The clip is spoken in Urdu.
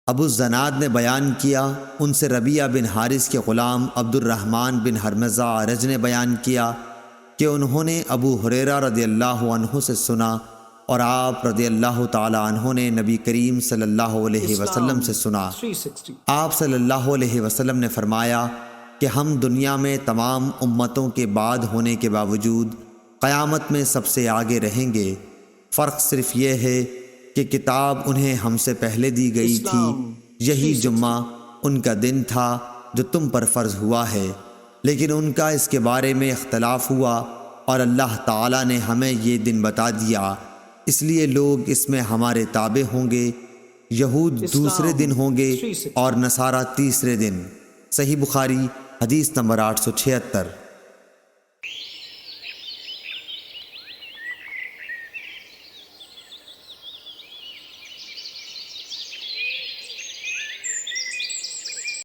ابو الزناد نے بیان کیا، ان سے ربیعہ بن حارث کے غلام عبد الرحمن بن حرمزہ اعرج نے بیان کیا کہ انہوں نے ابو ہریرہ رضی اللہ عنہ سے سنا اور آپ رضی اللہ تعالی عنہ نے نبی کریم صلی اللہ علیہ وسلم سے سنا۔ آپ صلی اللہ علیہ وسلم نے فرمایا کہ ہم دنیا میں تمام امتوں کے بعد ہونے کے باوجود قیامت میں سب سے آگے رہیں گے، فرق صرف یہ ہے کہ کتاب انہیں ہم سے پہلے دی گئی تھی، یہی جمعہ ان کا دن تھا جو تم پر فرض ہوا ہے، لیکن ان کا اس کے بارے میں اختلاف ہوا اور اللہ تعالیٰ نے ہمیں یہ دن بتا دیا، اس لیے لوگ اس میں ہمارے تابع ہوں گے۔ یہود دوسرے دن ہوں گے اور نصارہ تیسرے دن۔ صحیح بخاری حدیث نمبر 876۔